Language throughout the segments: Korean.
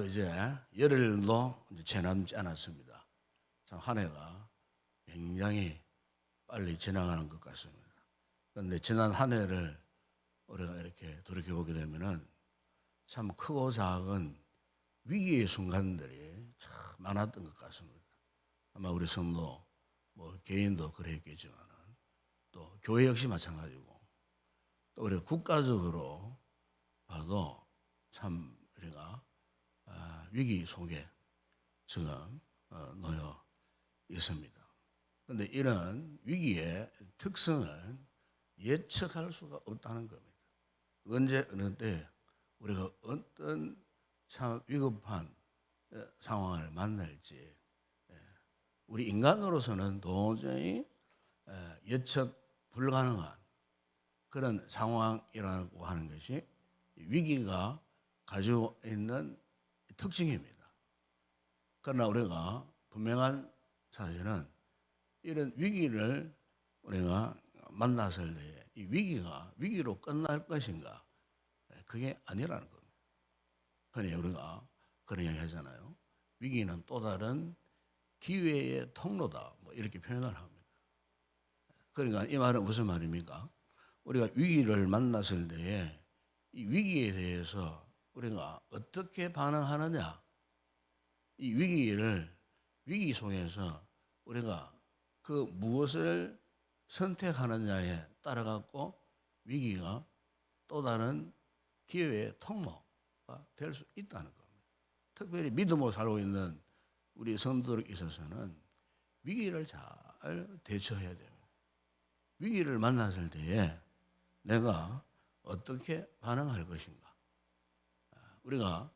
그래도 이제 열흘도 이제 채 남지 않았습니다. 참 한 해가 굉장히 빨리 지나가는 것 같습니다. 그런데 지난 한 해를 우리가 이렇게 돌이켜보게 되면은 참 크고 작은 위기의 순간들이 참 많았던 것 같습니다. 아마 우리 성도, 뭐 개인도 그랬겠지만 또 교회 역시 마찬가지고 또 우리 국가적으로 봐도 참 우리가 위기 속에 지금 놓여 있습니다. 그런데 이런 위기의 특성은 예측할 수가 없다는 겁니다. 언제 어느 때 우리가 어떤 참 위급한 상황을 만날지 우리 인간으로서는 도저히 예측 불가능한 그런 상황이라고 하는 것이 위기가 가지고 있는 특징입니다. 그러나 우리가 분명한 사실은 이런 위기를 우리가 만났을 때 이 위기가 위기로 끝날 것인가? 그게 아니라는 겁니다. 흔히 우리가 그런 이야기 하잖아요. 위기는 또 다른 기회의 통로다. 뭐 이렇게 표현을 합니다. 그러니까 이 말은 무슨 말입니까? 우리가 위기를 만났을 때에 이 위기에 대해서 우리가 어떻게 반응하느냐? 이 위기 속에서 우리가 그 무엇을 선택하느냐에 따라 갖고 위기가 또 다른 기회의 통로가 될 수 있다는 겁니다. 특별히 믿음으로 살고 있는 우리 성도들에 있어서는 위기를 잘 대처해야 됩니다. 위기를 만났을 때에 내가 어떻게 반응할 것인가? 우리가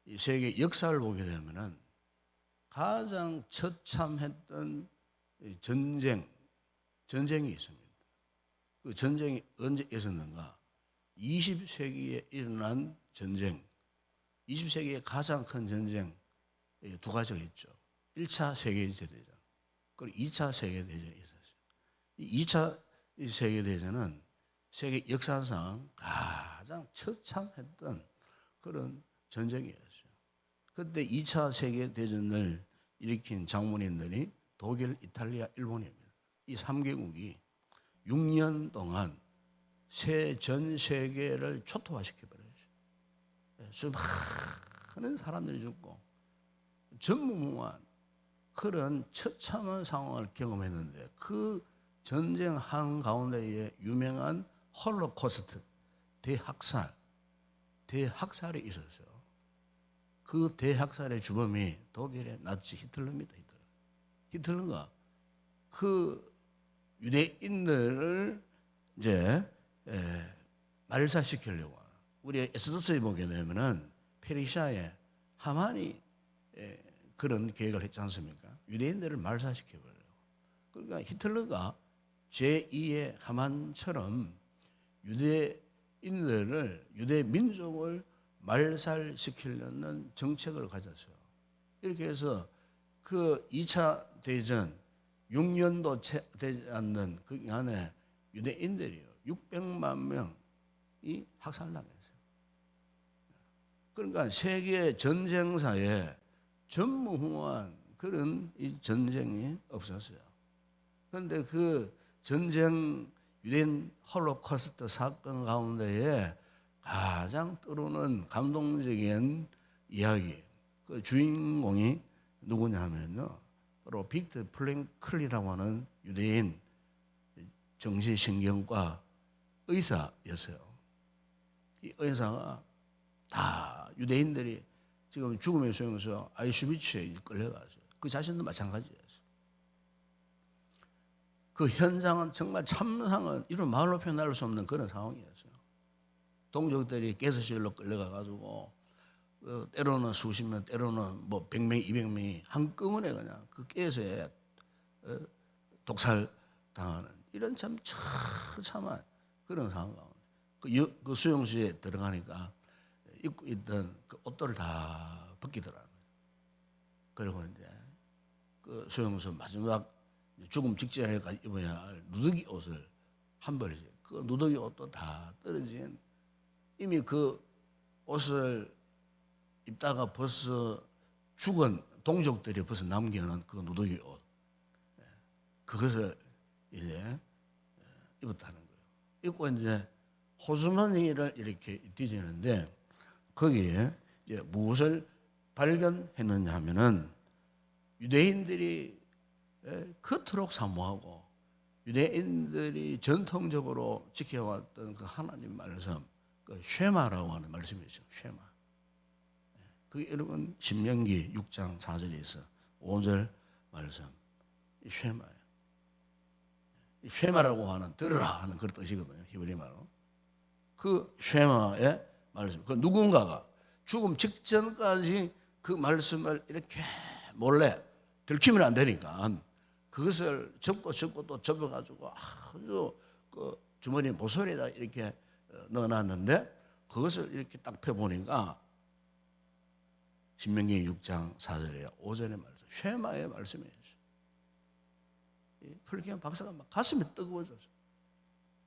이 세계 역사를 보게 되면은 가장 처참했던 전쟁이 있습니다. 그 전쟁이 언제 있었는가? 20세기에 일어난 전쟁, 20세기의 가장 큰 전쟁 두 가지가 있죠. 1차 세계대전, 그리고 2차 세계대전이 있었어요. 이 2차 세계대전은 세계 역사상 가장 처참했던 그런 전쟁이었어요. 그때 2차 세계대전을 일으킨 장군님들이 독일, 이탈리아, 일본입니다. 이 3개국이 6년 동안 전 세계를 초토화시켜버렸어요. 수많은 사람들이 죽고 전무후무한 그런 처참한 상황을 경험했는데 그 전쟁 한가운데에 유명한 홀로코스트 대학살이 있었어요. 그 대학살의 주범이 독일의 나치 히틀러입니다. 히틀러가 그 유대인들을 이제 말살시키려고 우리 에스더스에 보게 되면은 페르시아의 하만이 그런 계획을 했지 않습니까? 유대인들을 말살시켜버려요. 그러니까 히틀러가 제2의 하만처럼 유대 민족을 말살시키려는 정책을 가졌어요. 이렇게 해서 그 2차 대전 6년도 채 되지 않는 그 안에 유대인들이요 600만 명이 학살당했어요. 그러니까 세계 전쟁사에 전무후무한 그런 이 전쟁이 없었어요. 그런데 그 전쟁 유대인 홀로코스트 사건 가운데에 가장 떠오르는 감동적인 이야기, 그 주인공이 누구냐 하면요, 바로 빅터 프랭클이라고 하는 유대인 정신신경과 의사였어요. 이 의사가 다 유대인들이 지금 죽음의 소용에서 아이슈비츠에 끌려갔어요. 그 자신도 마찬가지였어요. 그 현장은 정말 참상은 이런 말로 표현할 수 없는 그런 상황이었어요. 동족들이 가스실로 끌려가가지고 때로는 수십 명, 때로는 뭐 100명, 200명이 한꺼번에 그냥 그 가스에 독살당하는 이런 참 처참한 그런 상황 가운데 그 수용소에 들어가니까 입고 있던 그 옷들을 다 벗기더라고요. 그리고 이제 그 수용소 마지막 죽음 직전에까지 입어야 할 누더기 옷을 한 벌씩 그 누더기 옷도 다 떨어진 이미 그 옷을 입다가 벌써 죽은 동족들이 벌써 남겨놓은 그 누더기 옷, 그것을 이제 입었다는 거예요. 입고 이제 호수머니를 이렇게 뒤지는데 거기에 이제 무엇을 발견했느냐 하면은 유대인들이 그토록 사모하고 유대인들이 전통적으로 지켜왔던 그 하나님 말씀, 그 쉐마라고 하는 말씀이 있어요. 쉐마. 그게 여러분 신명기 6장 4절에서 5절 말씀, 이 쉐마예요. 이 쉐마라고 하는 들으라 하는 그런 뜻이거든요. 히브리 말로. 그 쉐마의 말씀, 그 누군가가 죽음 직전까지 그 말씀을 이렇게 몰래 들키면 안 되니까 그것을 접고 또 접어가지고 아주 그 주머니 모서리에다 이렇게 넣어놨는데 그것을 이렇게 딱 펴보니까 신명기 6장 4절에 5절의 말씀, 쉐마의 말씀이에요. 풀기한 박사가 막 가슴이 뜨거워졌어요.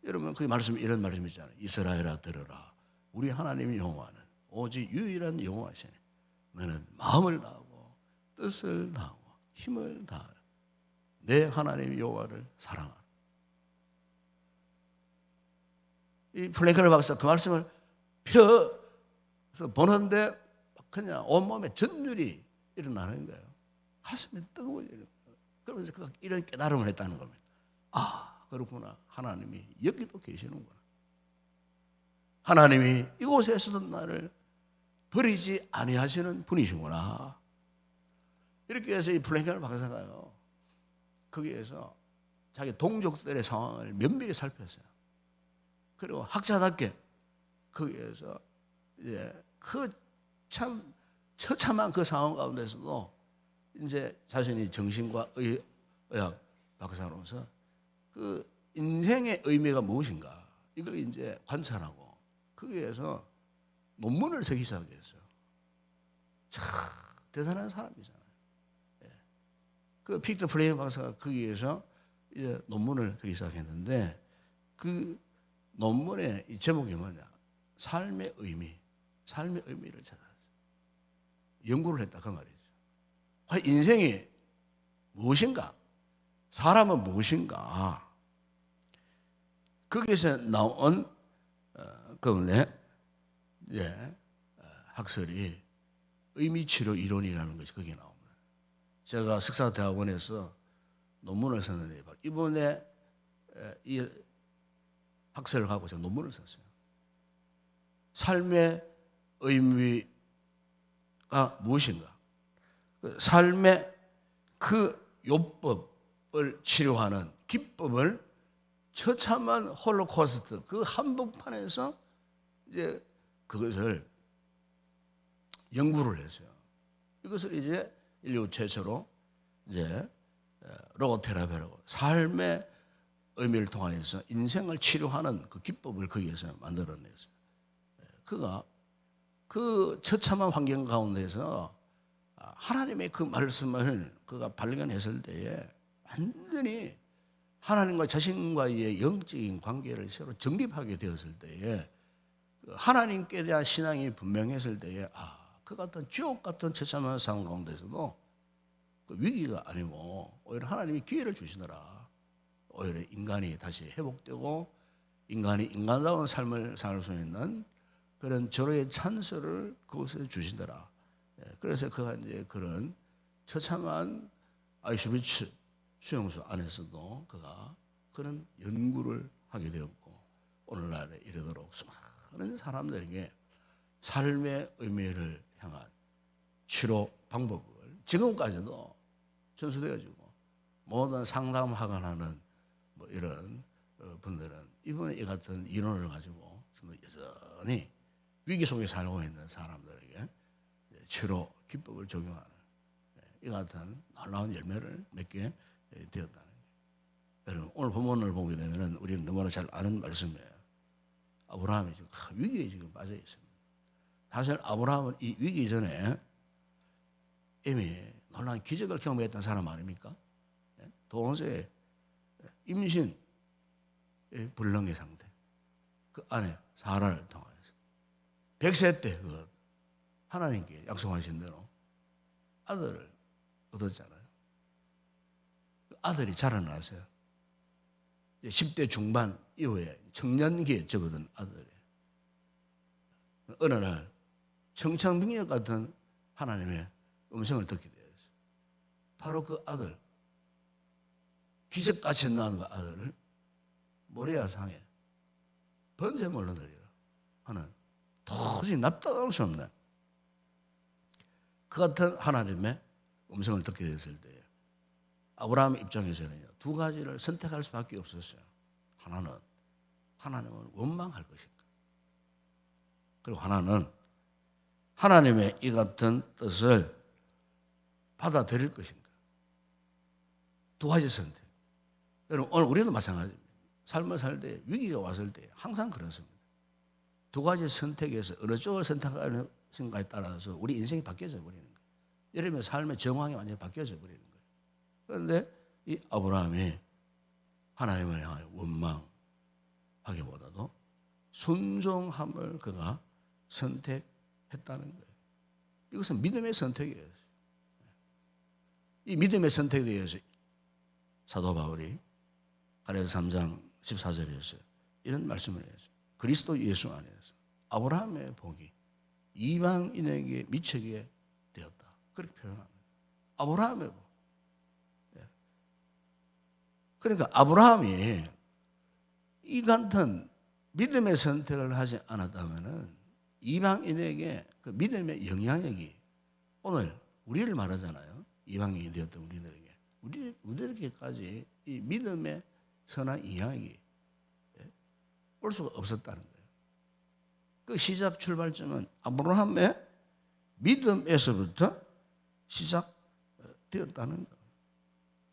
여러분 그 말씀 이런 말씀 있잖아요. 이스라엘아 들으라. 우리 하나님 여호와는 오직 유일한 여호와시니 너는 마음을 다하고 뜻을 다하고 힘을 다하여 내 하나님 여호와를 사랑하라. 이 플랭클 박사 그 말씀을 펴서 보는데 그냥 온몸에 전율이 일어나는 거예요. 가슴이 뜨거워지는 거예요. 그러면서 이런 깨달음을 했다는 겁니다. 아, 그렇구나. 하나님이 여기도 계시는구나. 하나님이 이곳에서도 나를 버리지 아니하시는 분이시구나. 이렇게 해서 이 플랭클 박사가요, 거기에서 자기 동족들의 상황을 면밀히 살폈어요. 그리고 학자답게 거기에서 이제 그 참 처참한 그 상황 가운데서도 이제 자신이 정신과 의학 박사로서 그 인생의 의미가 무엇인가 이걸 이제 관찰하고 거기에서 논문을 쓰기 시작했어요. 참 대단한 사람이잖아요. 그 픽터 플레이어 박사가 거기에서 이제 논문을 쓰기 시작했는데 그 논문의 이 제목이 뭐냐? 삶의 의미를 찾았어요. 연구를 했다 그 말이죠. 인생이 무엇인가? 사람은 무엇인가? 거기서 나온 그런데 학설이 의미치료 이론이라는 것이 거기에 나옵니다. 제가 석사대학원에서 논문을 썼는데 이번에 이 학설을 갖고 제가 논문을 썼어요. 삶의 의미가 무엇인가? 삶의 그 요법을 치료하는 기법을 처참한 홀로코스트 그 한복판에서 이제 그것을 연구를 했어요. 이것을 이제 인류 최초로 이제 로고테라피라고 삶의 의미를 통해서 인생을 치료하는 그 기법을 거기에서 만들어냈어요. 그가 그 처참한 환경 가운데서 하나님의 그 말씀을 그가 발견했을 때에 완전히 하나님과 자신과의 영적인 관계를 새로 정립하게 되었을 때에 하나님께 대한 신앙이 분명했을 때에 그 같은 지옥 같은 처참한 상황 가운데서도 그 위기가 아니고 오히려 하나님이 기회를 주시더라. 오히려 인간이 다시 회복되고 인간이 인간다운 삶을 살 수 있는 그런 절호의 찬스를 그곳에 주시더라. 그래서 그가 이제 그런 처참한 아우슈비츠 수용소 안에서도 그가 그런 연구를 하게 되었고 오늘날에 이르도록 수많은 사람들에게 삶의 의미를 향한 치료 방법을 지금까지도 전수되어지고 모든 상담학을 하는 뭐 이런 분들은 이번에 이 같은 이론을 가지고 여전히 위기 속에 살고 있는 사람들에게 치료 기법을 적용하는 이 같은 놀라운 열매를 맺게 되었다는 거예요. 여러분 오늘 본문을 보게 되면 우리는 너무나 잘 아는 말씀이에요. 아브라함이 지금 위기에 지금 빠져 있습니다. 사실 아브라함은 이 위기 전에 이미 놀라운 기적을 경험했던 사람 아닙니까? 동서에 임신 불능의 상태, 그 안에 사라를 통해서 100세 때 하나님께 약속하신 대로 아들을 얻었잖아요. 아들이 자라나서요. 10대 중반 이후에 청년기에 접어든 아들이 어느 날 청천벽력 같은 하나님의 음성을 듣게 되었어요. 바로 그 아들, 기적같이 낳은 그 아들을 모리아 상에 번제물로 드리라 하는 도저히 납득할 수 없는 그 같은 하나님의 음성을 듣게 됐을 때 아브라함 입장에서는요, 두 가지를 선택할 수밖에 없었어요. 하나는 하나님을 원망할 것인가, 그리고 하나는 하나님의 이 같은 뜻을 받아들일 것인가. 두 가지 선택. 여러분, 오늘 우리도 마찬가지입니다. 삶을 살 때, 위기가 왔을 때 항상 그렇습니다. 두 가지 선택에서 어느 쪽을 선택하는가에 따라서 우리 인생이 바뀌어져 버리는 거예요. 이러면 삶의 정황이 완전히 바뀌어져 버리는 거예요. 그런데 이 아브라함이 하나님을 향하여 원망하기보다도 순종함을 그가 선택했다는 거예요. 이것은 믿음의 선택이에요. 이 믿음의 선택에 대해서 사도 바울이 갈라디아서 3장 14절에서 이런 말씀을 했어요. 그리스도 예수 안에서 아브라함의 복이 이방인에게 미치게 되었다. 그렇게 표현합니다. 아브라함의 복. 그러니까 아브라함이 이 같은 믿음의 선택을 하지 않았다면 이방인에게 그 믿음의 영향력이 오늘 우리를 말하잖아요. 이방인이 되었던 우리들에게. 우리에게까지 이 믿음의 선한 영향이 올 수가 없었다는 거예요. 그 시작 출발점은 아브라함의 믿음에서부터 시작되었다는 거예요.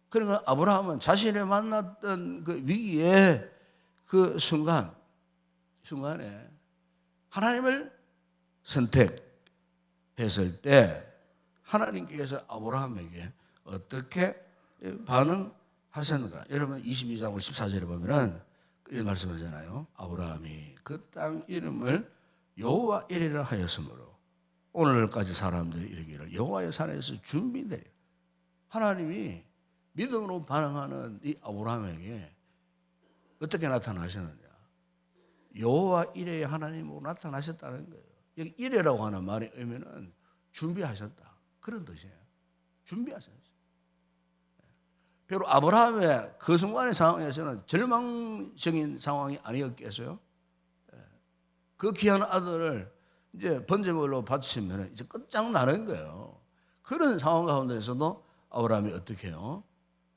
그러니까 아브라함은 자신이 만났던 그 위기의 그 순간에 하나님을 선택했을 때 하나님께서 아브라함에게 어떻게 반응하셨는가. 여러분 22장 14절에 보면은 이런 말씀하잖아요. 아브라함이 그 땅 이름을 여호와 이레라 하였으므로 오늘까지 사람들이 이르기를 여호와의 산에서 준비되리라. 하나님이 믿음으로 반응하는 이 아브라함에게 어떻게 나타나셨느냐. 여호와 이레의 하나님으로 나타나셨다는 거예요. 여기 이레라고 하는 말의 의미는 준비하셨다, 그런 뜻이에요. 준비하셨어요. 비록 아브라함의 그 순간의 상황에서는 절망적인 상황이 아니었겠어요. 그 귀한 아들을 이제 번제물로 바치면 이제 끝장나는 거예요. 그런 상황 가운데서도 아브라함이 어떻게 해요?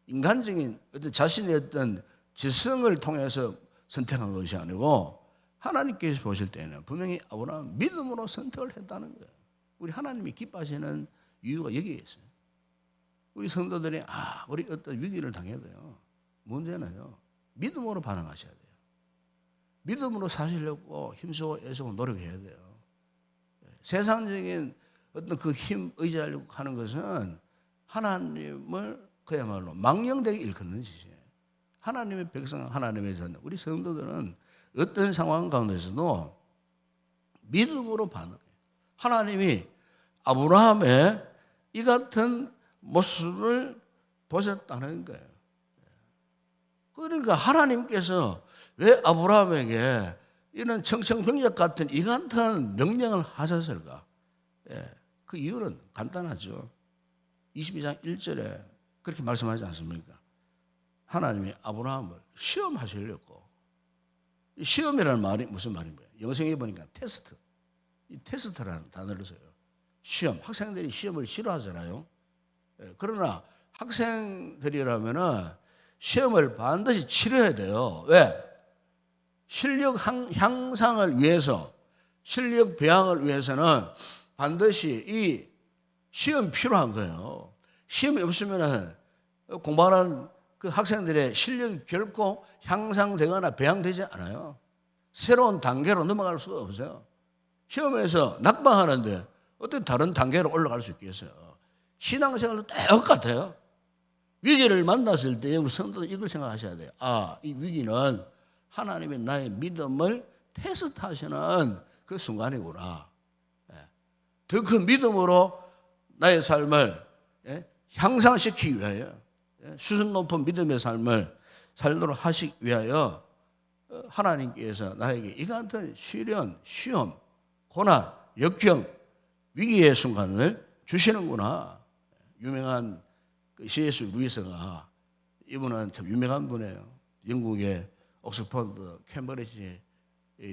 인간적인 어떤 자신의 어떤 지성을 통해서 선택한 것이 아니고 하나님께서 보실 때는 분명히 아브라함은 믿음으로 선택을 했다는 거예요. 우리 하나님이 기뻐하시는 이유가 여기에 있어요. 우리 성도들이 우리 어떤 위기를 당해도요, 문제는요, 믿음으로 반응하셔야 돼요. 믿음으로 사시려고 힘쓰고 애쓰고 노력해야 돼요. 세상적인 어떤 그 힘 의지하려고 하는 것은 하나님을 그야말로 망령되게 일컫는 짓이에요. 하나님의 백성, 하나님의 자녀, 우리 성도들은 어떤 상황 가운데서도 믿음으로 반응해요. 하나님이 아브라함의 이 같은 모습을 보셨다는 거예요. 그러니까 하나님께서 왜 아브라함에게 이런 청천벽력 같은 이 같은 명령을 하셨을까? 그 이유는 간단하죠. 22장 1절에 그렇게 말씀하지 않습니까? 하나님이 아브라함을 시험하시려고. 시험이라는 말이 무슨 말인가요? 영성에 보니까 테스트. 이 테스트라는 단어를 써요. 시험. 학생들이 시험을 싫어하잖아요. 그러나 학생들이라면은 시험을 반드시 치러야 돼요. 왜? 실력 향상을 위해서, 실력 배양을 위해서는 반드시 이 시험 필요한 거예요. 시험이 없으면 공부하는 그 학생들의 실력이 결코 향상되거나 배양되지 않아요. 새로운 단계로 넘어갈 수가 없어요. 시험에서 낙방하는데 어떻게 다른 단계로 올라갈 수 있겠어요? 신앙생활도 똑같아요. 위기를 만났을 때 우리 성도들 이걸 생각하셔야 돼요. 이 위기는 하나님이 나의 믿음을 테스트하시는 그 순간이구나. 더 큰 믿음으로 나의 삶을 향상시키기 위하여 수준 높은 믿음의 삶을 살도록 하시기 위하여 하나님께서 나에게 이 같은 시련, 시험, 고난, 역경, 위기의 순간을 주시는구나. 유명한 C.S. 루이스가, 이분은 참 유명한 분이에요. 영국의 옥스퍼드 캠브리지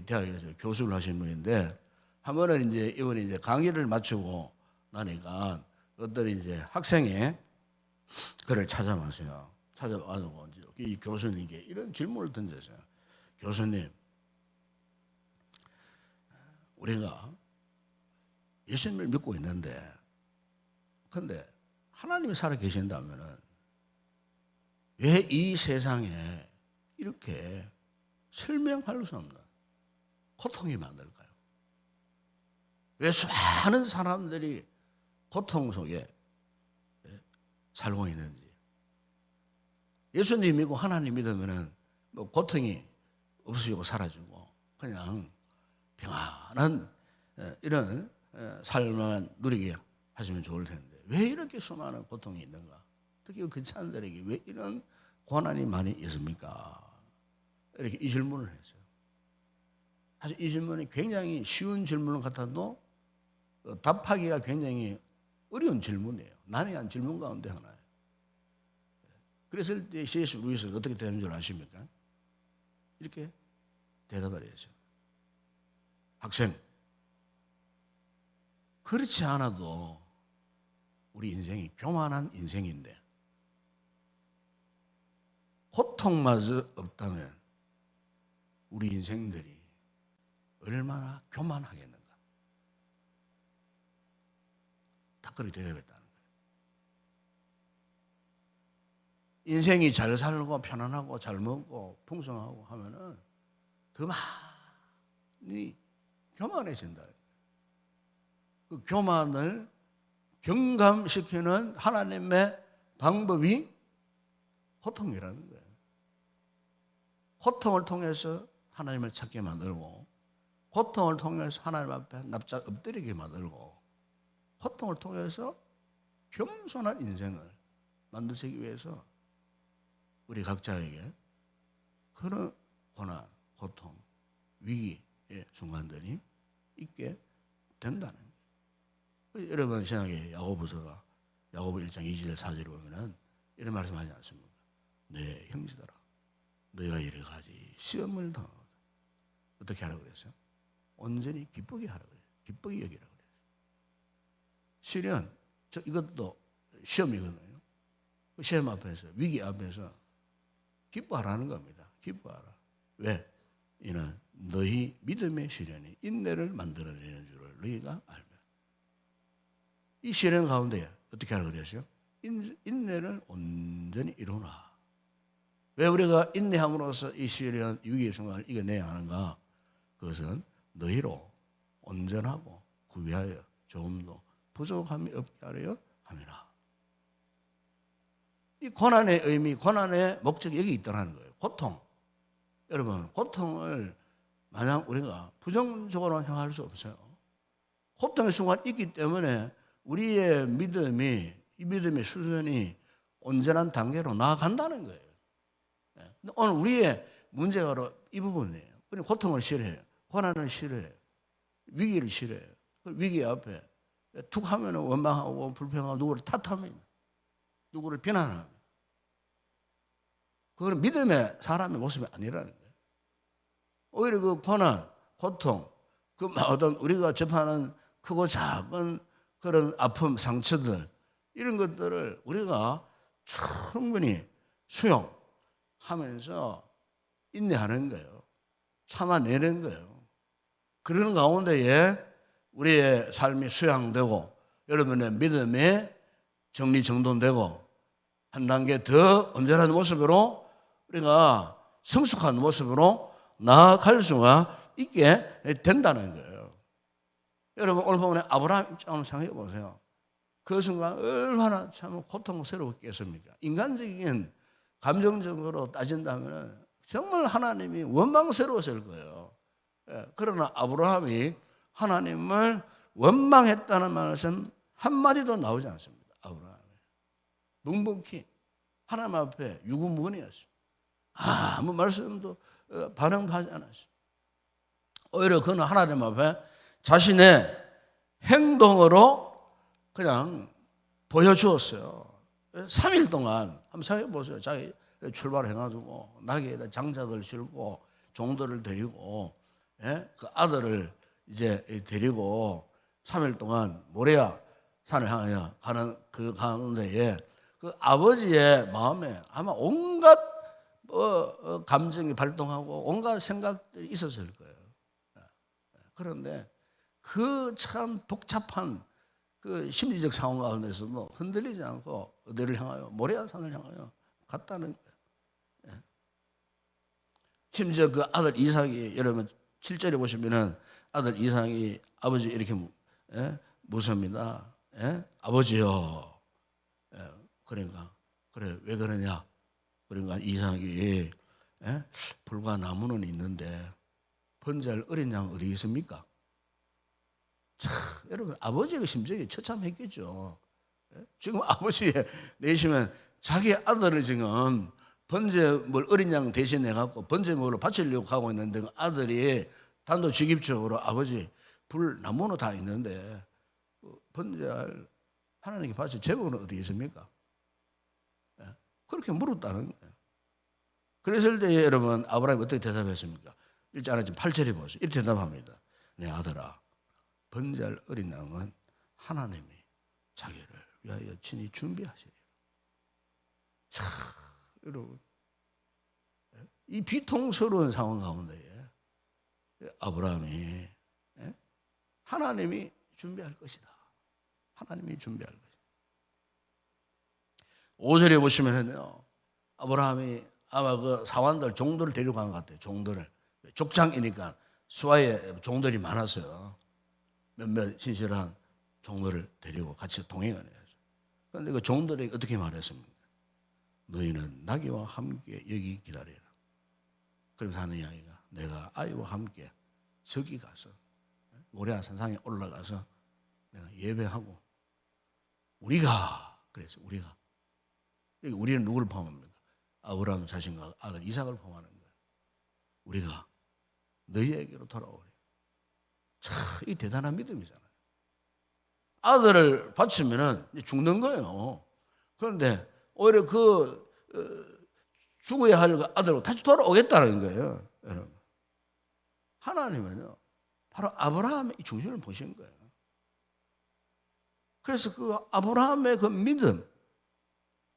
대학에서 교수를 하신 분인데, 한 번은 이분이 강의를 마치고 나니까 어떤 학생이 그를 찾아왔어요. 찾아와서 이 교수님께 이런 질문을 던졌어요. 교수님, 우리가 예수님을 믿고 있는데, 근데 하나님이 살아 계신다면은 왜 이 세상에 이렇게 설명할 수 없는 고통이 많을까요? 왜 수많은 사람들이 고통 속에 살고 있는지. 예수님 믿고 하나님 믿으면은 뭐 고통이 없어지고 사라지고 그냥 평안한 이런 삶만 누리게 하시면 좋을 텐데, 왜 이렇게 수많은 고통이 있는가? 특히 크리스찬들에게 왜 이런 고난이 많이 있습니까? 이렇게 이 질문을 했어요. 사실 이 질문이 굉장히 쉬운 질문 같아도 답하기가 굉장히 어려운 질문이에요. 난해한 질문 가운데 하나예요. 그랬을 때 C.S. 루이스가 어떻게 되는 줄 아십니까? 이렇게 대답을 했어요. 학생, 그렇지 않아도 우리 인생이 교만한 인생인데 고통마저 없다면 우리 인생들이 얼마나 교만하겠는가. 딱 그렇게 대답했다는 거예요. 인생이 잘 살고 편안하고 잘 먹고 풍성하고 하면은 더 많이 교만해진다. 그 교만을 경감시키는 하나님의 방법이 고통이라는 거예요. 고통을 통해서 하나님을 찾게 만들고, 고통을 통해서 하나님 앞에 납작 엎드리게 만들고, 고통을 통해서 겸손한 인생을 만드시기 위해서 우리 각자에게 그런 고난, 고통, 위기의 순간들이 있게 된다는 거예요. 여러분 신약의 야고보서가 야고보 1장 2절 4절에 보면은 이런 말씀하지 않습니까? 네 형제들아, 너희가 여러 가지 시험을 당하거든. 어떻게 하라고 그랬어요? 온전히 기쁘게 하라고 그래요. 기쁘게 여기라고 그래요. 시련, 이것도 시험이거든요. 시험 앞에서, 위기 앞에서 기뻐하라는 겁니다. 기뻐하라. 왜? 이는 너희 믿음의 시련이 인내를 만들어내는 줄을 너희가 알면. 이 시련 가운데 어떻게 하라고 그랬어요? 인내를 온전히 이루나. 왜 우리가 인내함으로써 이 시련, 위기의 순간을 이겨내야 하는가? 그것은 너희로 온전하고 구비하여 조금도 부족함이 없게 하려 함이라. 이 고난의 의미, 고난의 목적이 여기 있다는 거예요. 고통. 여러분, 고통을 마냥 우리가 부정적으로 생각할 수 없어요. 고통의 순간이 있기 때문에 우리의 믿음이, 이 믿음의 수준이 온전한 단계로 나아간다는 거예요. 근데 오늘 우리의 문제가 바로 이 부분이에요. 우리는 고통을 싫어해요. 고난을 싫어해요. 위기를 싫어해요. 위기 앞에 툭 하면 원망하고 불평하고 누구를 탓하면, 누구를 비난하면, 그건 믿음의 사람의 모습이 아니라는 거예요. 오히려 그 고난, 고통, 그 어떤 우리가 접하는 크고 작은 그런 아픔, 상처들, 이런 것들을 우리가 충분히 수용하면서 인내하는 거예요. 참아내는 거예요. 그런 가운데에 우리의 삶이 수양되고 여러분의 믿음이 정리정돈되고 한 단계 더 온전한 모습으로 우리가 성숙한 모습으로 나아갈 수가 있게 된다는 거예요. 여러분 오늘 보면 아브라함 입장을 생각해 보세요. 그 순간 얼마나 참 고통스러웠겠습니까? 인간적인 감정적으로 따진다면 정말 하나님이 원망스러웠을 거예요. 그러나 아브라함이 하나님을 원망했다는 말씀 한마디도 나오지 않습니다. 아브라함이 묵묵히 하나님 앞에 유구무원이었어요. 아무 말씀도 반응도 하지 않았어요. 오히려 그는 하나님 앞에 자신의 행동으로 그냥 보여주었어요. 3일 동안 한번 생각해 보세요. 자기 출발해가지고 나귀에다 장작을 실고 종들을 데리고 그 아들을 이제 데리고 3일 동안 모레아 산을 향하여 가는 그 가운데에 그 아버지의 마음에 아마 온갖 감정이 발동하고 온갖 생각들이 있었을 거예요. 그런데 그 참 복잡한 그 심리적 상황 가운데서도 흔들리지 않고 어디를 향하여 모레아 산을 향하여 갔다는 거예요. 심지어 그 아들 이삭이 여러분 7절에 보시면은 아들 이삭이 아버지 이렇게 묻습니다. 아버지요. 그러니까 그래 왜 그러냐? 그러니까 이삭이 불과 나무는 있는데 번제할 어린 양 어디 있습니까? 참, 여러분 아버지의 심정이 처참했겠죠. 지금 아버지 내시면 자기 아들을 지금 번제물 어린 양 대신해 갖고 번제물로 바치려고 하고 있는데 그 아들이 단도직입적으로 아버지 불 나무는 다 있는데 번제할 하나님께 바칠 제목은 어디 있습니까? 그렇게 물었다는 거예요. 그랬을 때 여러분 아브라함이 어떻게 대답했습니까? 1절 하나 지금 8절에 보세요. 이렇게 대답합니다. 내 아들아 번제할 어린 양은 하나님이 자기를 위하여 친히 준비하시리라. 참 여러분 이 비통스러운 상황 가운데에 아브라함이 하나님이 준비할 것이다. 하나님이 준비할 것이다. 5절에 보시면은요 아브라함이 아마 그 사환들 종들을 데리고 간 것 같아요. 종들을 족장이니까 수하에 종들이 많았어요. 몇몇 신실한 종들을 데리고 같이 동행을 해야죠. 그런데 그 종들이 어떻게 말했습니까? 너희는 나귀와 함께 여기 기다리라. 그래서 하는 이야기가 내가 아이와 함께 저기 가서 모레아 산상에 올라가서 내가 예배하고 우리가 그래서 우리가 여기 우리는 누구를 포함합니까? 아브라함 자신과 아들 이삭을 포함하는 거예요. 우리가 너희에게로 돌아오리. 참, 이 대단한 믿음이잖아요. 아들을 바치면은 죽는 거예요. 그런데 오히려 죽어야 할 아들로 다시 돌아오겠다는 거예요. 여러분. 하나님은요, 바로 아브라함의 이 중심을 보신 거예요. 그래서 그 아브라함의 그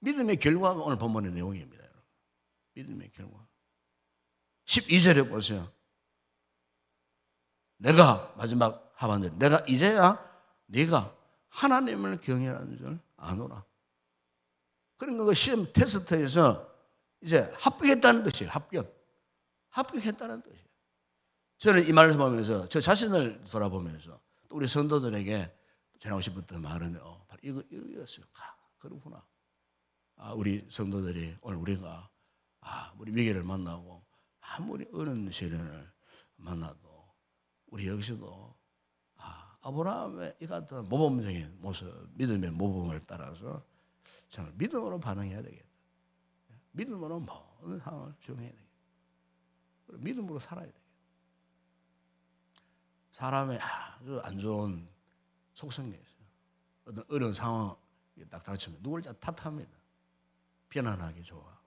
믿음의 결과가 오늘 본문의 내용입니다. 여러분. 믿음의 결과. 12절에 보세요. 내가 마지막 하반절 내가 이제야 네가 하나님을 경외하는 줄 아노라. 그러니까 그 시험 테스트에서 이제 합격했다는 뜻이에요. 합격했다는 뜻이에요. 저는 이 말을 보면서 저 자신을 돌아보면서 또 우리 성도들에게 전하고 싶었던 말은 바로 이거였어요. 그렇구나. 우리 성도들이 오늘 우리가 우리 위기를 만나고 아무리 어려운 시련을 만나도 우리 역시도 아브라함의 이 같은 모범적인 모습, 믿음의 모범을 따라서 정말 믿음으로 반응해야 되겠다. 믿음으로 모든 상황을 적용해야 되겠다. 믿음으로 살아야 되겠다. 사람의 아주 안 좋은 속성이 있어요. 어떤 어려운 상황이 딱 닥치면 누굴 탓합니다. 비난하기 좋아.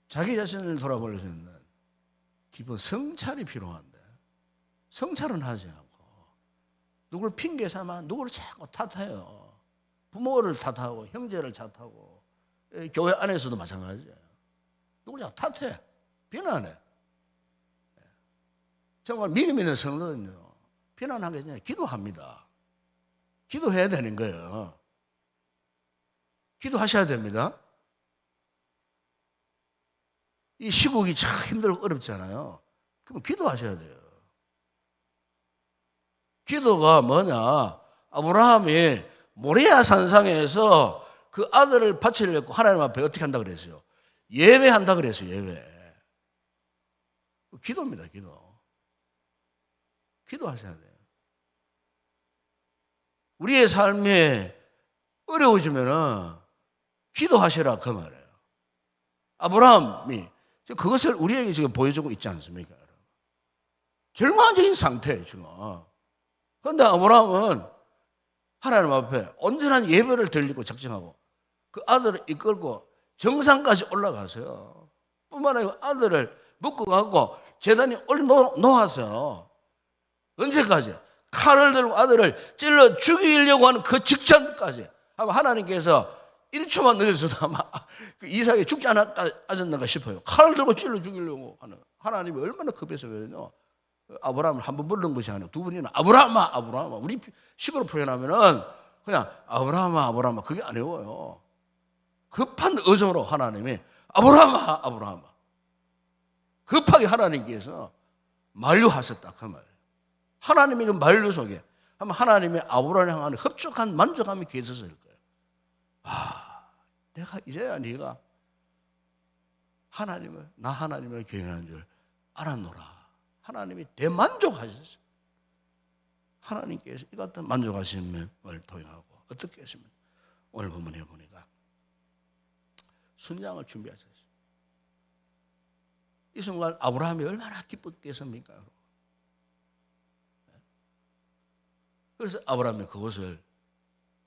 자기 자신을 돌아볼 수 있는 깊은 성찰이 필요한데 성찰은 하지 않고 누굴 핑계 삼아 누구를 자꾸 탓해요. 부모를 탓하고 형제를 탓하고 교회 안에서도 마찬가지예요. 누굴 자꾸 탓해. 비난해. 정말 믿음 있는 성도는요. 비난하기 전에 기도합니다. 기도해야 되는 거예요. 기도하셔야 됩니다. 이 시국이 참 힘들고 어렵잖아요. 그럼 기도하셔야 돼요. 기도가 뭐냐? 아브라함이 모리아 산상에서 그 아들을 바치려고 하나님 앞에 어떻게 한다 그랬어요? 예배한다 그랬어요. 예배. 기도입니다. 기도. 기도하셔야 돼요. 우리의 삶이 어려워지면은 기도하시라 그 말이에요. 아브라함이 그것을 우리에게 지금 보여주고 있지 않습니까? 절망적인 상태예요 지금. 그런데 아브라함은 하나님 앞에 온전한 예배를 드리고 작정하고 그 아들을 이끌고 정상까지 올라가세요. 뿐만 아니라 아들을 묶고 가고 제단에 올려놓았어요. 언제까지? 칼을 들고 아들을 찔러 죽이려고 하는 그 직전까지. 아마 하나님께서 1초만 늦었어도 아마 그 이삭이 죽지 않았는가 싶어요. 칼을 들고 찔러 죽이려고 하는 하나님이 얼마나 급해서요. 아브라함을 한 번 부르는 것이 아니고 두 번이나 아브라함아 아브라함아. 우리 식으로 표현하면은 그냥 아브라함아 아브라함아 그게 아니고요. 급한 의정으로 하나님이 아브라함아 아브라함아 급하게 하나님께서 만류하셨다 그 말이에요. 하나님의 그 만류 속에 아마 하나님의 아브라함을 향하는 흡족한 만족감이 계셨을 거예요. 내가 이제야 네가 하나님을 나 하나님을 경외하는 줄 알았노라. 하나님이 대만족하셨어요. 하나님께서 이 같은 만족하심을 통하고 어떻게 했습니까? 오늘 본문에 보니까 순장을 준비하셨어요. 이 순간 아브라함이 얼마나 기뻤겠습니까? 그래서 아브라함이 그것을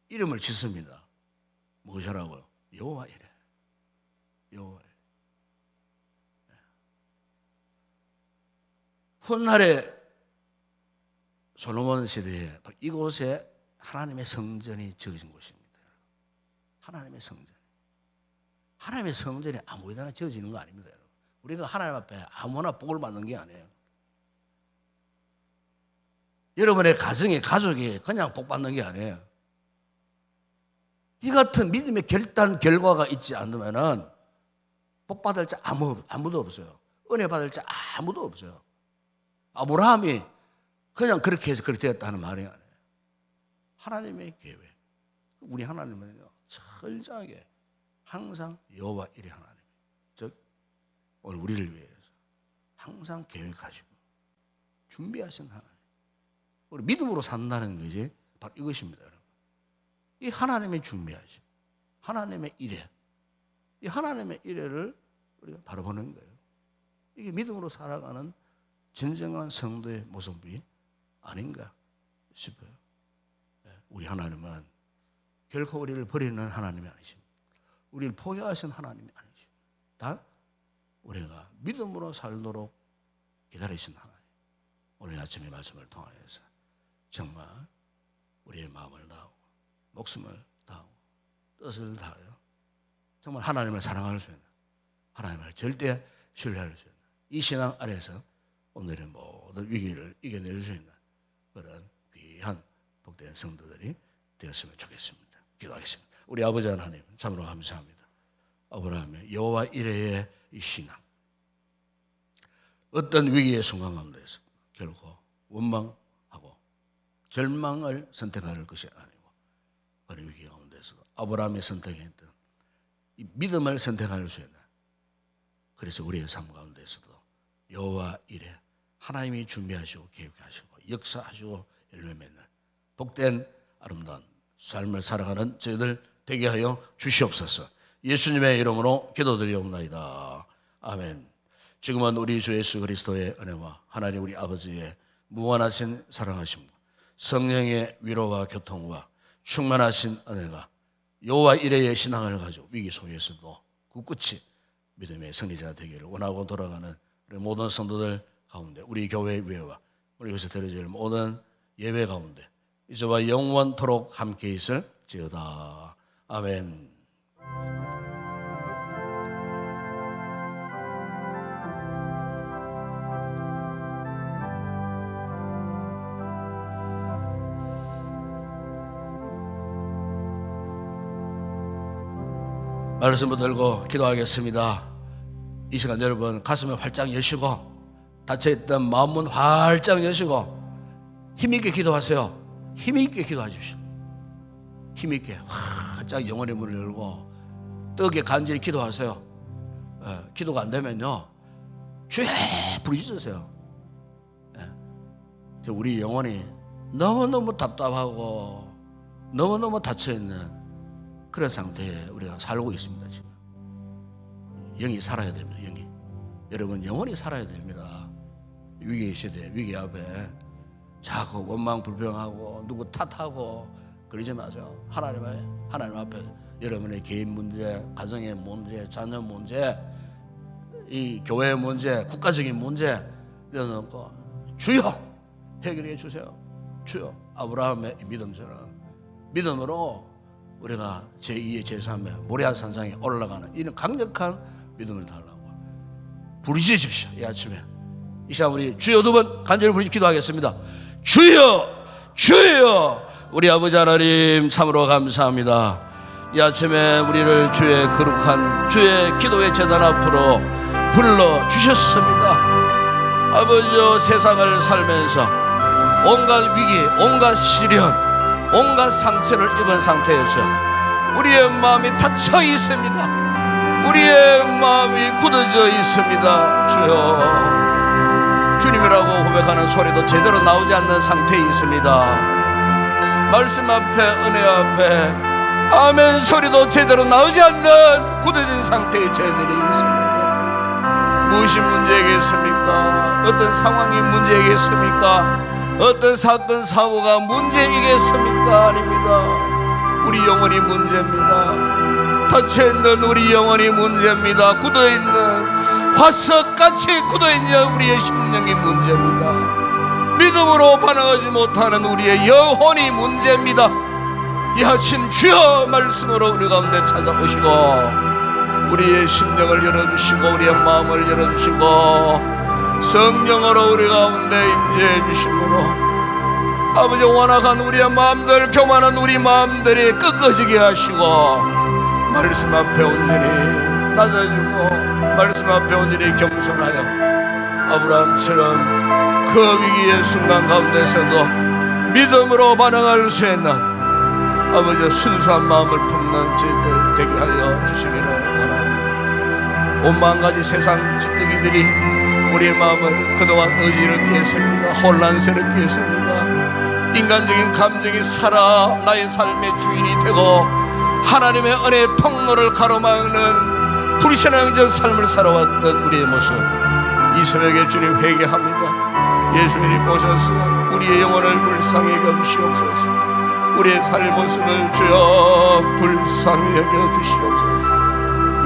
이름을 짓습니다. 무엇이라고요? 여호와 이레. 여호와 이레. 훗날에 솔로몬 시대에 이곳에 하나님의 성전이 지어진 곳입니다. 하나님의 성전. 하나님의 성전이 아무데나 지어지는 거 아닙니다. 우리가 하나님 앞에 아무나 복을 받는 게 아니에요. 여러분의 가정이 가족이 그냥 복 받는 게 아니에요. 이 같은 믿음의 결단 결과가 있지 않으면은 복 받을 자 아무도 없어요. 은혜 받을 자 아무도 없어요. 아브라함이 그냥 그렇게 해서 그렇게 되었다는 말이 아니에요. 하나님의 계획. 우리 하나님은요 철저하게 항상 여호와 이레 하나님, 즉 오늘 우리를 위해서 항상 계획하시고 준비하신 하나님. 우리 믿음으로 산다는 것이 바로 이것입니다, 여러분. 이 하나님의 준비하심, 하나님의 이레, 이 하나님의 이레를 우리가 바라보는 거예요. 이게 믿음으로 살아가는 진정한 성도의 모습이 아닌가 싶어요. 우리 하나님은 결코 우리를 버리는 하나님이 아니십니다. 우리를 포기하신 하나님이 아니십니다. 단 우리가 믿음으로 살도록 기다리신 하나님. 오늘 아침의 말씀을 통하여서 정말 우리의 마음을 다하고 목숨을 다하고 뜻을 다하여 정말 하나님을 사랑할 수 있는, 하나님을 절대 신뢰할 수 있는 이 신앙 아래서 오늘의 모든 위기를 이겨낼 수 있는 그런 귀한 복된 성도들이 되었으면 좋겠습니다. 기도하겠습니다. 우리 아버지 하나님 참으로 감사합니다. 아브라함의 여호와 이레의 이 신앙, 어떤 위기의 순간 가운데서 결코 원망하고 절망을 선택할 것이 아니고 그런 위기 가운데서도 아브라함이 선택했던 이 믿음을 선택할 수 있는, 그래서 우리의 삶 가운데서도 여호와 이레 하나님이 준비하시고 계획하시고 역사하시고 열매 맺는 복된 아름다운 삶을 살아가는 저희들 되게 하여 주시옵소서. 예수님의 이름으로 기도드리옵나이다. 아멘. 지금은 우리 주 예수 그리스도의 은혜와 하나님 우리 아버지의 무한하신 사랑하심과 성령의 위로와 교통과 충만하신 은혜가 여호와 이레의 신앙을 가지고 위기 속에서도 굳굳이 믿음의 승리자 되기를 원하고 돌아가는 우리 모든 성도들 가운데, 우리 교회 위에와 우리 요새 드려질 모든 예배 가운데 이제와 영원토록 함께 있을지어다. 아멘. 말씀 붙들고 기도하겠습니다. 이 시간 여러분 가슴을 활짝 여시고 닫혀있던 마음문 활짝 여시고 힘있게 기도하세요. 힘있게 기도하십시오. 힘있게 활짝 영혼의 문을 열고 뜨겁게 간절히 기도하세요. 기도가 안 되면요 주에 부르짖으세요. 우리 영혼이 너무너무 답답하고 너무너무 닫혀있는 그런 상태에 우리가 살고 있습니다. 지금 영이 살아야 됩니다. 영이. 여러분 영원히 살아야 됩니다. 위기의 시대, 위기 앞에 자꾸 원망 불평하고 누구 탓하고 그러지 마세요. 하나님 앞에 여러분의 개인 문제, 가정의 문제, 자녀 문제, 이 교회의 문제, 국가적인 문제 내놓고 주여 해결해 주세요. 주여. 아브라함의 믿음처럼 믿음으로 우리가 제2의 제3의 모리아 산상에 올라가는 이런 강력한 믿음을 달라고 부르짖으십시오. 이 아침에 이 시간 우리 주여 두 번 간절히 부르짖 기도하겠습니다. 주여 주여. 우리 아버지 하나님 참으로 감사합니다. 이 아침에 우리를 주의 거룩한 주의 기도의 제단 앞으로 불러주셨습니다. 아버지여, 세상을 살면서 온갖 위기, 온갖 시련, 온갖 상처를 입은 상태에서 우리의 마음이 닫혀 있습니다. 우리의 마음이 굳어져 있습니다. 주여, 주님이라고 고백하는 소리도 제대로 나오지 않는 상태에 있습니다. 말씀 앞에, 은혜 앞에 아멘 소리도 제대로 나오지 않는 굳어진 상태의 저희들이 있습니다. 무엇이 문제이겠습니까? 어떤 상황이 문제이겠습니까? 어떤 사건 사고가 문제이겠습니까? 아닙니다. 우리 영혼이 문제입니다. 닫혀있는 우리 영혼이 문제입니다. 굳어있는 화석같이 굳어있는 우리의 심령이 문제입니다. 믿음으로 반응하지 못하는 우리의 영혼이 문제입니다. 이 아침 주여 말씀으로 우리 가운데 찾아오시고 우리의 심령을 열어주시고 우리의 마음을 열어주시고 성령으로 우리 가운데 임재해 주심으로 아버지, 완악한 우리의 마음들, 교만한 우리 마음들이 꺾어지게 하시고 말씀 앞에 온전히 낮아지고 말씀 앞에 온전히 겸손하여 아브라함처럼 그 위기의 순간 가운데서도 믿음으로 반응할 수 있는 아버지 순수한 마음을 품는 저희들 되게 하여 주시기를 원합니다. 온만 가지 세상 찌꺼기들이 우리의 마음을 그동안 어지럽게 했습니다. 혼란스럽게 했습니다. 인간적인 감정이 살아 나의 삶의 주인이 되고 하나님의 은혜의 통로를 가로막는 불신앙적 삶을 살아왔던 우리의 모습, 이 새벽에 주님 회개합니다. 예수님이 보셔서 우리의 영혼을 불쌍히 여겨주시옵소서. 우리의 삶의 모습을 주여 불쌍히 여겨주시옵소서.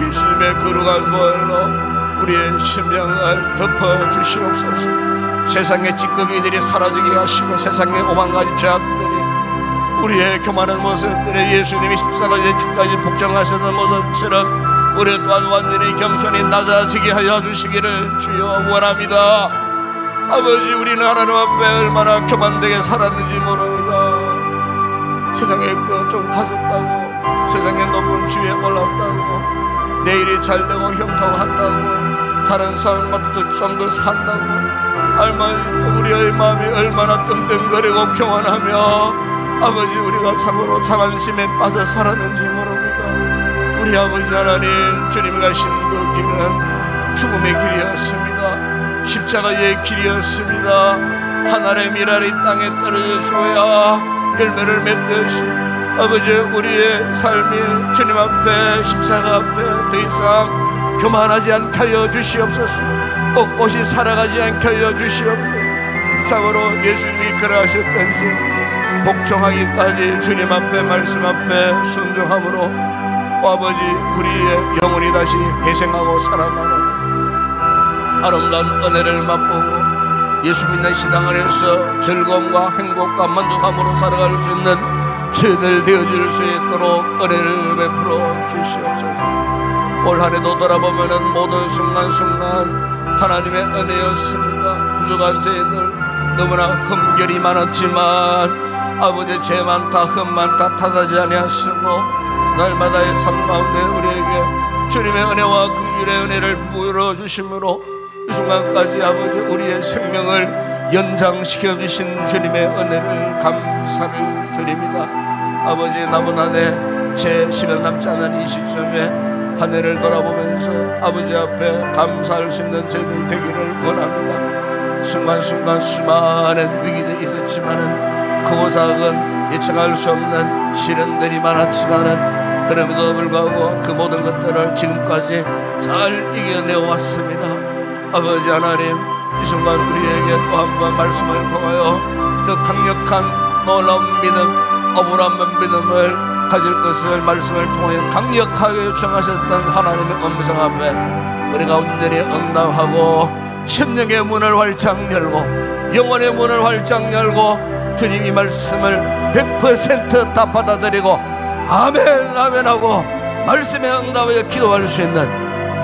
예수님의 거룩한 보혈로 우리의 심령을 덮어주시옵소서. 세상의 찌꺼기들이 사라지게 하시고 세상의 오만가지 죄악들이 우리의 교만한 모습들이 예수님이 십자가의 주까지 복종하셨던 모습처럼 우리 또한 완전히 겸손히 낮아지게 하여 주시기를 주여 원합니다. 아버지, 우리는 하나님 앞에 얼마나 교만되게 살았는지 모릅니다. 세상에 좀 가졌다고, 세상의 높은 지위에 올랐다고, 내일이 잘되고 형통한다고, 다른 사람보다 좀 더 산다고, 우리의 마음이 얼마나 떵떵거리고 교만하며 아버지, 우리가 참으로 자만심에 빠져 살았는지 모릅니다. 우리 아버지 하나님, 주님 가신 그 길은 죽음의 길이었습니다. 십자가의 길이었습니다. 하늘의 미랄이 땅에 떨어져 주어야 열매를 맺듯이 아버지, 우리의 삶이 주님 앞에, 십자가 앞에 더 이상 교만하지 않게 하여 주시옵소서. 꼿꼿이 살아가지 않게 하여 주시옵소서. 참으로 예수님이 그러하셨던지 복종하기까지 주님 앞에, 말씀 앞에 순종함으로 아버지, 우리의 영혼이 다시 회생하고 살아나는 아름다운 은혜를 맛보고 예수 믿는 신앙 안에서 즐거움과 행복과 만족함으로 살아갈 수 있는 저희들 되어질 수 있도록 은혜를 베풀어 주시옵소서. 올 한해도 돌아보면은 모든 순간순간 하나님의 은혜였습니다. 부족한 저희들 너무나 흠결이 많았지만 아버지, 죄 많다 흠 많다 탓하지 아니하시고 날마다의 삶 가운데 우리에게 주님의 은혜와 긍휼의 은혜를 부어 주심으로 이 순간까지 아버지, 우리의 생명을 연장시켜 주신 주님의 은혜를 감사를 드립니다. 아버지, 남은 한 해 제 시간 남지 않은 이 시점에 한 해를 돌아보면서 아버지 앞에 감사할 수 있는 저희들 되기를 원합니다. 순간순간 수많은 위기들이 있었지만은 크고 작은 예측할 수 없는 시련들이 많았지만은 그럼에도 불구하고 그 모든 것들을 지금까지 잘 이겨내어 왔습니다. 아버지 하나님, 이 순간 우리에게 또 한 번 말씀을 통하여 더 강력한 놀라운 믿음, 어불한 믿음을 가질 것을 말씀을 통하여 강력하게 요청하셨던 하나님의 음성 앞에 우리가 온전히 응답하고 심령의 문을 활짝 열고 영혼의 문을 활짝 열고 주님 이 말씀을 100% 다 받아들이고 아멘 아멘 하고 말씀에 응답하여 기도할 수 있는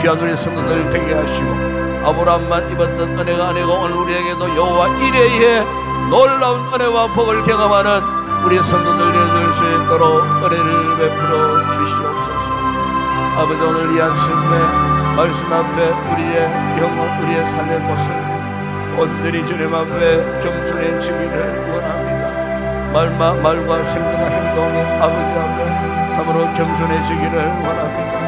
귀한 우리 성도들 되게 하시고, 아브라함만 입었던 은혜가 아니고 오늘 우리에게도 여호와 이레의 놀라운 은혜와 복을 경험하는 우리 성도들 되어줄 수 있도록 은혜를 베풀어 주시옵소서. 아버지, 오늘 이 아침에 말씀 앞에 우리의 영혼, 우리의 삶의 모습 온전히 주님 앞에 겸손해지기를 원합니다. 말과 생각과 행동에 아버지 앞에 참으로 겸손해지기를 원합니다.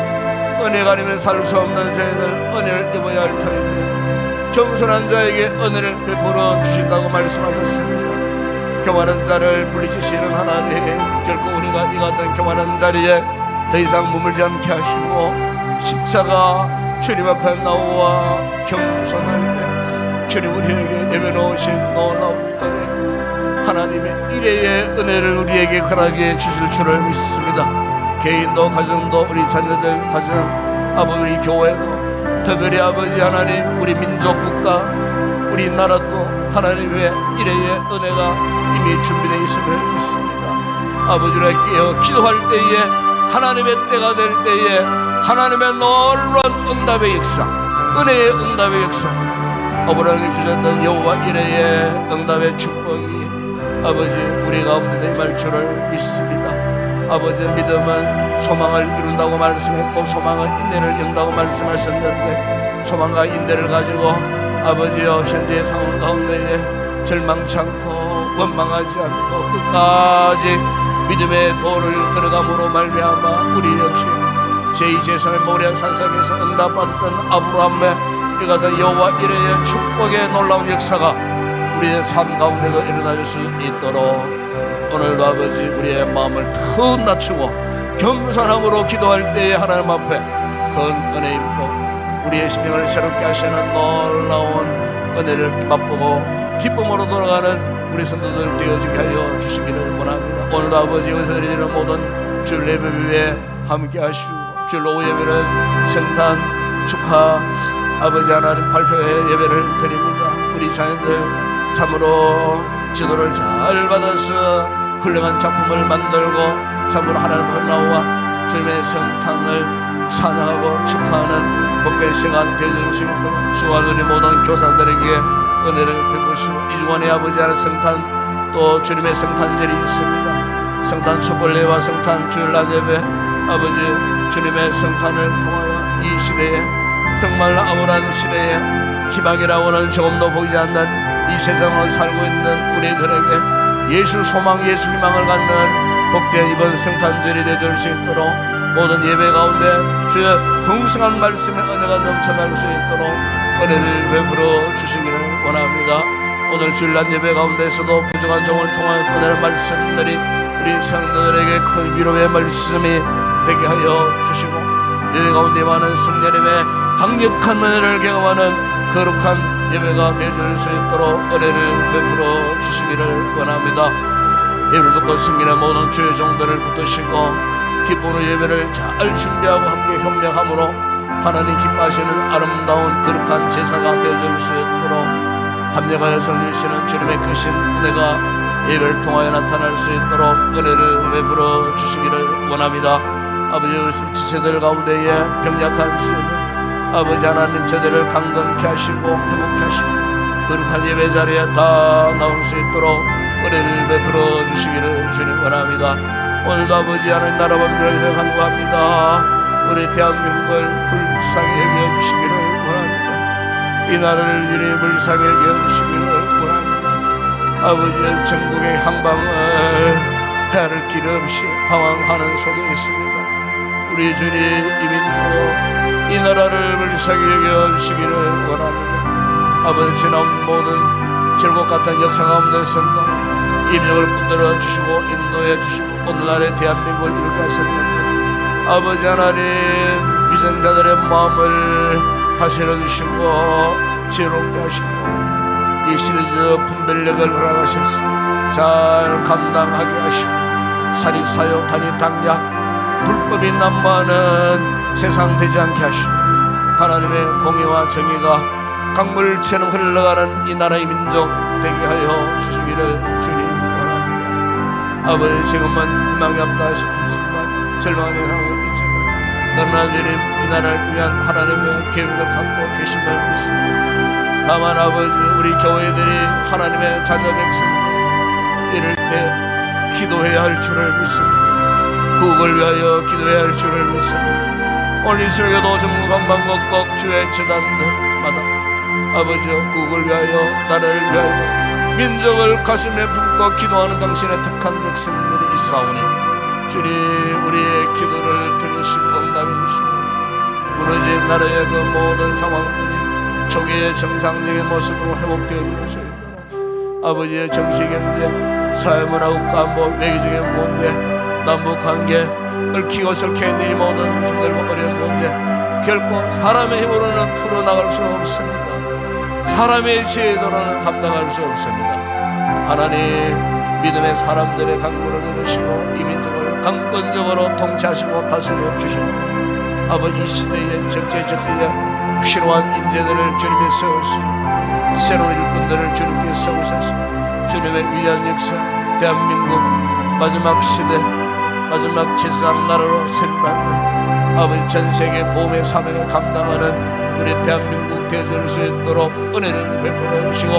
은혜가 아니면 살 수 없는 저희들 은혜를 입어야 할 터인데 겸손한 자에게 은혜를 베풀어 주신다고 말씀하셨습니다. 교만한 자를 물리치시는 하나님, 결코 우리가 이 같은 교만한 자리에 더 이상 머물지 않게 하시고 십자가 주님 앞에 나와 겸손할 때 주님 우리에게 내려놓으신 놀라운 은혜, 하나님의 이레의 은혜를 우리에게 허락해 주실 줄을 믿습니다. 개인도 가정도 우리 자녀들 가정, 아버지 우리 교회도 특별히 아버지 하나님 우리 민족 국가 우리 나라도 하나님의 이레의 은혜가 이미 준비되어 있음을 믿습니다. 아버지를 깨어 기도할 때에 하나님의 때가 될 때에 하나님의 놀라운 응답의 역사, 은혜의 응답의 역사, 아브라함이 주셨던 여호와 이레의 응답의 축복이 아버지 우리 가운데 임할 줄을 믿습니다. 아버지, 믿음은 소망을 이룬다고 말씀했고 소망은 인내를 이룬다고 말씀하셨는데 소망과 인내를 가지고 아버지여 현재의 상황 가운데에 절망치 않고 원망하지 않고 끝까지 믿음의 도를 걸어감으로 말미암아 우리 역시 제2 제3의 모리아 산상에서 응답받았던 아브라함의 이 같은 여호와 이레의 축복의 놀라운 역사가 우리의 삶 가운데도 일어날 수 있도록 오늘도 아버지 우리의 마음을 턱 낮추고 겸손함으로 기도할 때에 하나님 앞에 큰 은혜 입고 우리의 심령을 새롭게 하시는 놀라운 은혜를 맛보고 기쁨으로 돌아가는 우리 성도들 되어지게 하여 주시기를 원합니다. 오늘도 아버지 여기서 드리는 모든 주일 예배 위에 함께 하시고 주일 오후 예배는 성탄 축하 아버지 하나님 발표회 예배를 드립니다. 우리 자녀들 참으로 지도를 잘 받아서 훌륭한 작품을 만들고 참으로 하나님 앞에 나와 주님의 성탄을 찬양하고 축하하는 복된 시간 되어질 수 있도록 수고하는 모든 교사들에게 은혜를 베푸시고 이 주간에 아버지 하나님 성탄 또 주님의 성탄절이 있습니다. 성탄 촛불예와 성탄 주일날 예배 아버지 주님의 성탄을 통하여 이 시대에 정말 암울한 시대에 희망이라고는 조금도 보이지 않는 이 세상을 살고 있는 우리들에게 예수 소망 예수 희망을 갖는 복된 이번 성탄절이 되어줄 수 있도록 모든 예배 가운데 주의 풍성한 말씀의 은혜가 넘쳐날 수 있도록 은혜를 베풀어 주시기를 원합니다. 오늘 주일날 예배 가운데서도 부족한 종을 통하여 보내는 말씀들이 우리 성도들에게 큰 위로의 말씀이 되게 하여 주시고 예배 가운데 많은 성령님의 강력한 은혜를 경험하는 거룩한 예배가 되어줄 수 있도록 은혜를 베풀어 주시기를 원합니다. 예배를 듣고 섬기는 모든 주의 종들을 붙드시고 기쁨으로 예배를 잘 준비하고 함께 협력함으로 하나님 기뻐하시는 아름다운 거룩한 제사가 되어줄 수 있도록 합력하여 섬기시는 주님의 크신 은혜가 예배를 통하여 나타날 수 있도록 은혜를 베풀어 주시기를 원합니다. 아버지 지체들 가운데에 병약한 시대는 아버지 하나님 저들을 강건케 하시고 회복케 하시고 거룩한 예배 자리에 다 나올 수 있도록 은혜를 베풀어 주시기를 주님 원합니다. 오늘도 아버지 하나님 나라 법률을 간구합니다. 우리 대한민국을 불쌍히 여겨주시기를 원합니다. 이 나라를 이리 불쌍히 여겨주시기를 원합니다. 아버지 전국의 향방을 헤아릴 길 없이 방황하는 속에 있습니다. 우리 주님 이 민족 이 나라를 불쌍히 여겨주시기를 원합니다. 아버지 지난 모든 질곡 같은 역사 가운데서도 임역을 붙들어 주시고 인도해 주시고 오늘날의 대한민국을 이루게 하셨는데 아버지 하나님 위선자들의 마음을 다스려 주시고 지혜롭게 하시고 이 시대적 분별력을 허락하셔서 잘 감당하게 하시고 살인 사욕 단위 당약 불법이 난무하는 세상 되지 않게 하시고 하나님의 공의와 정의가 강물처럼 흘러가는 이 나라의 민족 되게 하여 주시기를 주님 원합니다. 아버지 지금은 희망이 없다 싶지만 절망의 상황이 있지만 그러나 주님 이 나라를 위한 하나님의 계획을 갖고 계심을 믿습니다. 다만 아버지 우리 교회들이 하나님의 자녀 백성들이 이럴 때 기도해야 할 줄을 믿습니다. 국을 위하여 기도해야 할 줄을 믿습니다. 오늘 이 설교도 전국 방방곡곡 주의 재단들마다 아버지여 국을 위하여 나라를 위하여 민족을 가슴에 품고 기도하는 당신의 택한 백성들이 있사오니 주님 우리의 기도를 들으시고 응답해 주시고 무너진 나라의 그 모든 상황들이 초기의 정상적인 모습으로 회복되어 주셔야 합니다. 아버지의 정치, 경제, 사회문화, 국가안보, 외교적인 문제, 남북관계, 얽히고 설켜있는 이 모든 힘들고 어려운 문제 결코 사람의 힘으로는 풀어나갈 수 없습니다. 사람의 지혜로는 감당할 수 없습니다. 하나님 믿음의 사람들의 간구를 들으시고 이 민족을 강권적으로 통치하시고 다스려 주시고 아버지 이 시대의 적재적기에 필요한 인재들을 주님이 세우시고 새로운 일꾼들을 주님께 세우셔서 주님의 위대한 역사 대한민국 마지막 시대 마지막 제사장 나라로 세움받는 아버지 전세계 보험의 사명을 감당하는 우리 대한민국 되어줄 수 있도록 은혜를 베풀어 주시고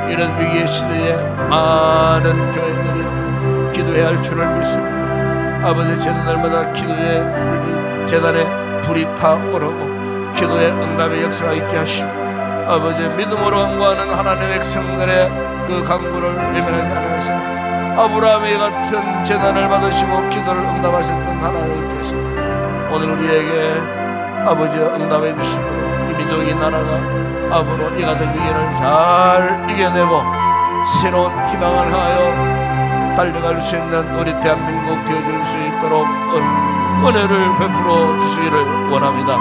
이런 위기의 시대에 많은 교회들이 기도해야 할 줄을 믿습니다. 아버지 제날마다 기도의 불이 제단에 불이 타오르고 기도의 응답의 역사가 있게 하시고 아버지 믿음으로 간구하는 하나님의 백성들의 그 간구를 외면하지 않으시고 아브라함의 같은 재단을 받으시고 기도를 응답하셨던 하나님께서 오늘 우리에게 아버지 응답해 주시고 이 민족 이 나라가 앞으로 이 같은 위기를 잘 이겨내고 새로운 희망을 향하여 달려갈 수 있는 우리 대한민국 되어줄 수 있도록 은혜를 베풀어 주시기를 원합니다.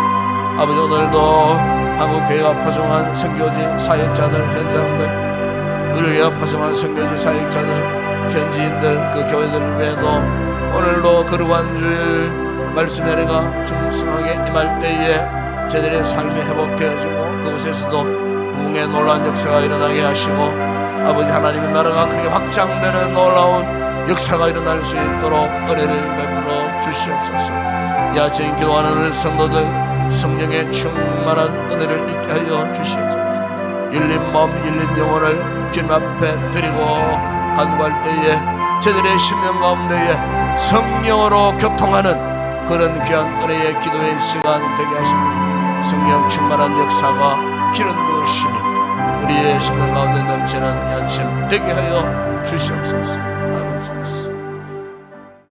아버지 오늘도 한국교회가 파송한 선교지 사역자들 현장들 우리 교회가 파송한 선교지 사역자들 현지인들 그 교회들을 위해도 오늘도 거룩한 주일 말씀 은혜가 풍성하게 임할 때에 저들의 삶이 회복되어지고 그곳에서도 부흥의 놀라운 역사가 일어나게 하시고 아버지 하나님의 나라가 크게 확장되는 놀라운 역사가 일어날 수 있도록 은혜를 베풀어 주시옵소서. 야채인 기도하는 우리 성도들 성령의 충만한 은혜를 있게 하여 주시옵소서. 열린 마음 열린 영혼을 주님 앞에 드리고 간구할 때에 저들의 심령 가운데에 성령으로 교통하는 그런 귀한 은혜의 기도의 시간 되게 하십니다. 성령 충만한 역사가 기름 부으심이 우리의 심령 가운데 넘치는 양심 되게 하여 주시옵소서. 아버지